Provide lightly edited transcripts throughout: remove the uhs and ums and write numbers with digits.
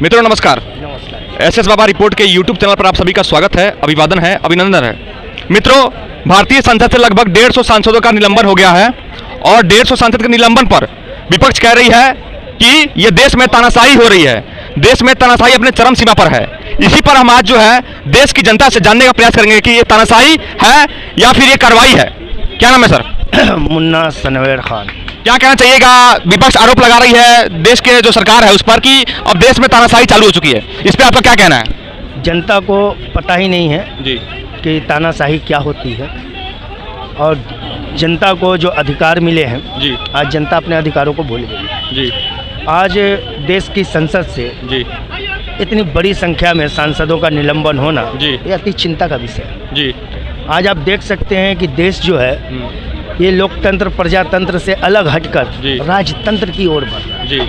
मित्रों नमस्कार। नमस्कार। एसएस बाबा रिपोर्ट के यूट्यूब चैनल पर आप सभी का स्वागत है, अभिवादन है, अभिनंदन है। मित्रों, भारतीय संसद से लगभग 150 सांसदों का निलंबन हो गया है और 150 सांसद के निलंबन पर विपक्ष कह रही है कि ये देश में तानाशाही हो रही है, देश में तानाशाही अपने चरम सीमा पर है। इसी पर हम आज जो है देश की जनता से जानने का प्रयास करेंगे कि ये तानाशाही है या फिर ये कार्रवाई है। क्या नाम है सर? मुन्ना सनवेर खान। क्या कहना चाहिएगा? विपक्ष आरोप लगा रही है देश के जो सरकार है उस पर कि अब देश में तानाशाही चालू हो चुकी है, इस पर आपका क्या कहना है? जनता को पता ही नहीं है जी कि तानाशाही क्या होती है और जनता को जो अधिकार मिले हैं जी आज जनता अपने अधिकारों को भूल गई। जी आज देश की संसद से जी इतनी बड़ी संख्या में सांसदों का निलंबन होना जी ये अति चिंता का विषय है। जी आज आप देख सकते हैं कि देश जो है ये लोकतंत्र प्रजातंत्र से अलग हटकर जी। राजतंत्र की ओर बढ़ रहा है। जी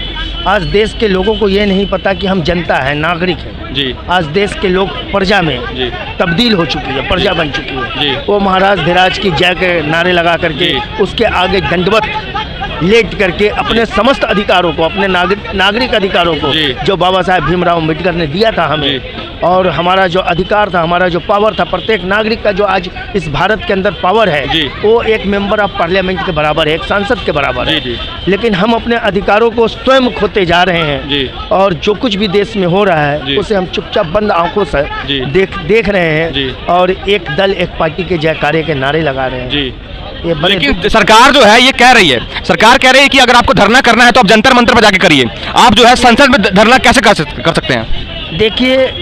आज देश के लोगों को ये नहीं पता कि हम जनता है, नागरिक हैं। जी आज देश के लोग प्रजा में जी तब्दील हो चुकी है, प्रजा बन चुकी जी। है। वो महाराज धीराज की जय के नारे लगा करके जी। उसके आगे दंडवत लेट करके अपने समस्त अधिकारों को, अपने नागरिक अधिकारों को जी। जो बाबा साहेब भीमराव अम्बेडकर ने दिया था हमें, जी। और हमारा जो अधिकार था, हमारा जो पावर था, प्रत्येक नागरिक का जो आज इस भारत के अंदर पावर है जी। वो एक मेंबर ऑफ पार्लियामेंट के बराबर है, एक सांसद के बराबर है। जी। लेकिन हम अपने अधिकारों को स्वयं खोते जा रहे हैं जी। और जो कुछ भी देश में हो रहा जी। है उसे हम चुपचाप बंद आंखों से जी। देख रहे जी। हैं और एक दल एक पार्टी के जयकारे के नारे लगा रहे हैं। जी ये बड़े लेकिन सरकार जो है ये कह रही है, सरकार कह रही है कि अगर आपको धरना करना है तो आप जंतर मंतर पर जाके करिए। आप जो है संसद में धरना कैसे कर सकते हैं? देखिए,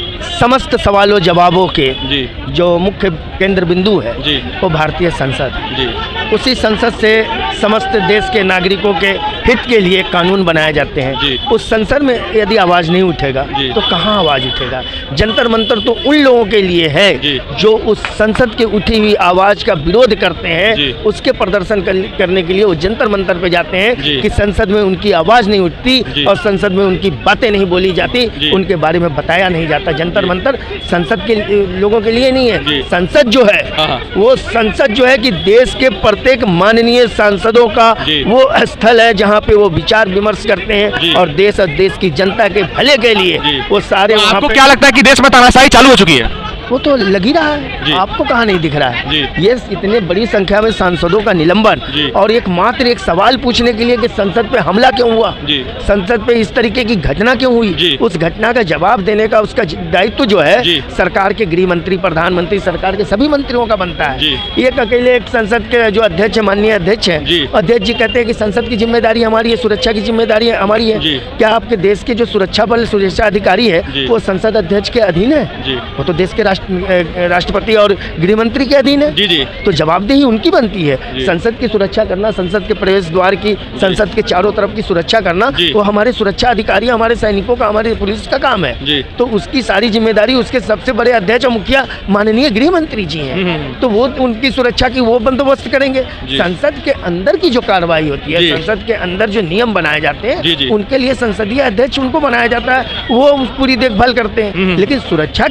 समस्त सवालों जवाबों के जी जो मुख्य केंद्र बिंदु है जी। वो भारतीय संसद है। जी उसी संसद से समस्त देश के नागरिकों के हित के लिए कानून बनाए जाते हैं। जी। उस संसद में यदि आवाज़ नहीं उठेगा जी। तो कहाँ आवाज़ उठेगा? जंतर मंतर तो उन लोगों के लिए है जी। जो उस संसद की उठी हुई आवाज़ का विरोध करते हैं, जी। उसके प्रदर्शन करने के लिए वो जंतर मंतर पे जाते हैं जी। कि संसद में उनकी आवाज़ नहीं उठती जी। और संसद में उनकी बातें नहीं बोली जाती, जी। उनके बारे में बताया नहीं जाता। जंतर मंतर संसद के लोगों के लिए नहीं जी। है। संसद जो है हाँ। वो संसद जो है कि देश के प्रत्येक माननीय सांसदों का जी। वो स्थल है जहाँ पे वो विचार विमर्श करते जी। हैं और देश की जनता के भले के लिए जी। वो सारे तो वहाँ आपको पे- क्या लगता है कि देश में तानाशाही चालू हो चुकी है? वो तो लग ही रहा जी। है, आपको कहाँ नहीं दिख रहा है? जी। ये इतने बड़ी संख्या में सांसदों का निलंबन जी। और मात्र एक सवाल पूछने के लिए कि संसद पे हमला क्यों हुआ, जी। संसद पे इस तरीके की घटना क्यों हुई, जी। उस घटना का जवाब देने का उसका दायित्व जो है जी। सरकार के गृह मंत्री, प्रधानमंत्री, सरकार के सभी मंत्रियों का बनता है। जी। एक अकेले एक संसद के जो अध्यक्ष है, माननीय अध्यक्ष है, जी। अध्यक्ष जी कहते हैं कि संसद की जिम्मेदारी हमारी है, सुरक्षा की जिम्मेदारी हमारी है। जी। क्या आपके देश के जो सुरक्षा बल, सुरक्षा अधिकारी है जी। वो संसद अध्यक्ष के अधीन है? जी वो तो देश के राष्ट्रपति और गृह मंत्री के अधीन है। जी जी तो जवाबदेही उनकी बनती है। जी। संसद की सुरक्षा करना, संसद के प्रवेश द्वार की, संसद के चारों तरफ की सुरक्षा करना जी। वो हमारे सुरक्षा अधिकारी, हमारे सैनिकों का, हमारे पुलिस का काम है। जी। तो उसकी सारी जिम्मेदारी उसके सबसे बड़े अध्यक्ष और मुखिया माननीय गृह मंत्री जी हैं। तो वो उनकी सुरक्षा की वो बंदोबस्त करेंगे। जी। संसद के अंदर की जो कार्रवाई होती है, जी। संसद के अंदर जो नियम बनाए जाते जी, हैं जी। उनके लिए संसदीय अध्यक्ष उनको बनाया जाता है, वो पूरी देखभाल करते हैं। लेकिन सुरक्षा